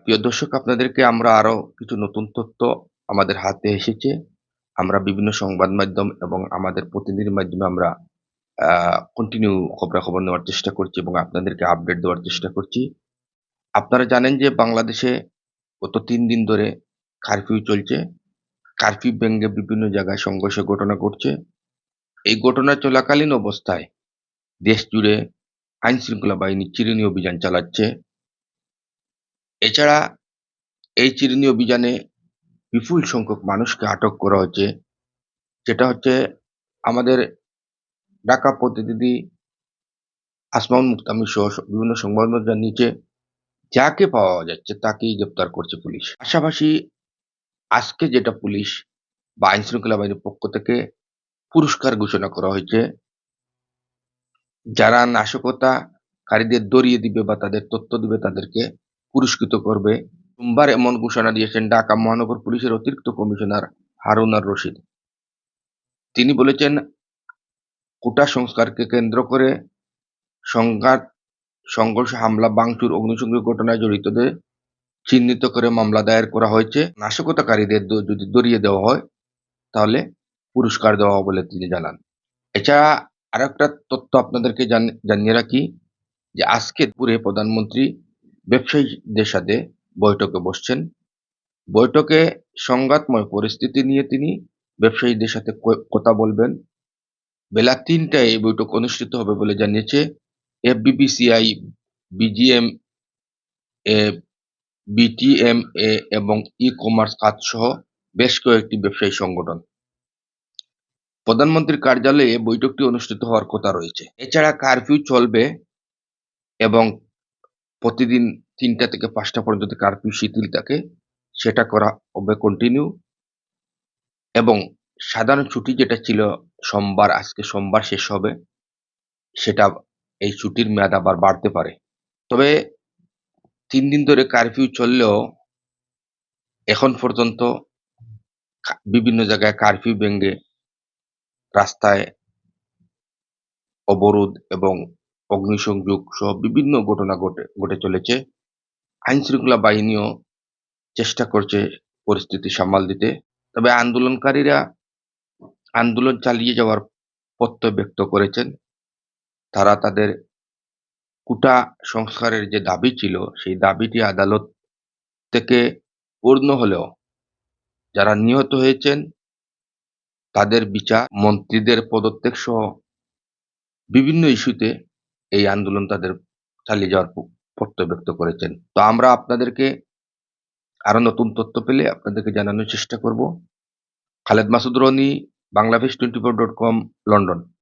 প্রিয় দর্শক, আপনাদেরকে আমরা আরো কিছু নতুন তথ্য আমাদের হাতে এসেছে। আমরা বিভিন্ন সংবাদ মাধ্যম এবং আমাদের প্রতিনিধির মাধ্যমে আমরা কন্টিনিউ খবরাখবর নেওয়ার চেষ্টা করছি এবং আপনাদেরকে আপডেট দেওয়ার চেষ্টা করছি। আপনারা জানেন যে বাংলাদেশে গত ৩ দিন ধরে কারফিউ চলছে। কারফিউ ভেঙে বিভিন্ন জায়গায় সংঘর্ষের ঘটনা ঘটছে। এই ঘটনা চলাকালীন অবস্থায় দেশ জুড়ে আইনশৃঙ্খলা বাহিনী চিরুনি অভিযান চালাচ্ছে। এছাড়া এই চিরুনি অভিযানে বিপুল সংখ্যক মানুষকে আটক করা হচ্ছে। যেটা হচ্ছে আমাদের ঢাকা প্রতিনিধি আসমাউল মুক্তামির সহ বিভিন্ন সংবাদ মাধ্যম জানিয়েছে, যাকে পাওয়া যাচ্ছে তাকেই গ্রেপ্তার করছে পুলিশ। পাশাপাশি আজকে যেটা পুলিশ বা আইন শৃঙ্খলা বাহিনীর পক্ষ থেকে পুরস্কার ঘোষণা করা হয়েছে, যারা নাশকতাকারীদের ধরিয়ে দিবে বা তাদের তথ্য দিবে তাদেরকে পুরস্কৃত করবে। সোমবার এমন ঘোষণা দিয়েছেন ঢাকা মহানগর পুলিশের অতিরিক্ত কমিশনার হারুন আর রশিদ। তিনি বলেছেন, কোটা সংস্কারকে কেন্দ্র করে সংঘাত, সংঘর্ষ, হামলা, ভাঙচুর, অগ্নিসংযোগ ঘটনায় জড়িতদের চিহ্নিত করে মামলা দায়ের করা হয়েছে। নাশকতাকারীদের যদি ধরিয়ে দেওয়া হয় তাহলে পুরস্কার দেওয়া হবে বলে তিনি জানান। এছাড়া আরেকটা তথ্য আপনাদেরকে জানিয়ে রাখি যে আজকে দুপুরে প্রধানমন্ত্রী ব্যবসায়ীদের সাথে বৈঠকে বসছেন। বৈঠকে সংঘাতময় পরিস্থিতি নিয়ে তিনি ব্যবসায়ীদের সাথে কথা বলবেন। বেলা ৩টায় এই বৈঠক অনুষ্ঠিত হবে বলে জানিয়েছে এফবিসিসিআই, বিজিএম, এ বিটিএমএ এবং ই-কমার্স খাত সহ বেশ কয়েকটি ব্যবসায়ী সংগঠন। প্রধানমন্ত্রীর কার্যালয়ে বৈঠকটি অনুষ্ঠিত হওয়ার কথা রয়েছে। এছাড়া কারফিউ চলবে এবং প্রতিদিন ৩টা থেকে ৫টা পর্যন্ত কারফিউ শিথিল থাকে, সেটা করা হবে কন্টিনিউ। এবং সাধারণ ছুটি যেটা ছিল সোমবার, আজকে সোমবার শেষ হবে, সেটা এই ছুটির মেয়াদ আবার বাড়তে পারে। তবে ৩ দিন ধরে কারফিউ চললেও এখন পর্যন্ত বিভিন্ন জায়গায় কারফিউ ভেঙে রাস্তায় অবরোধ এবং অগ্নিসংযোগ সহ বিভিন্ন ঘটনা ঘটে চলেছে। আইনশৃঙ্খলা বাহিনীও চেষ্টা করছে পরিস্থিতি সামাল দিতে। তবে আন্দোলনকারীরা আন্দোলন চালিয়ে যাওয়ার প্রত্যয় ব্যক্ত করেছেন। তারা তাদের কোটা সংস্কারের যে দাবি ছিল সেই দাবিটি আদালত থেকে পূর্ণ হলেও যারা নিহত হয়েছেন তাদের বিচার, মন্ত্রীদের পদত্যাগ সহ বিভিন্ন ইস্যুতে এই আন্দোলন তাদের চালিয়ে যাওয়ার প্রত্যয় ব্যক্ত করেছেন। তো আমরা আপনাদেরকে আরো নতুন তথ্য পেলে আপনাদেরকে জানানোর চেষ্টা করব। Khaled Masud Roni, Bangladesh 24.com, London.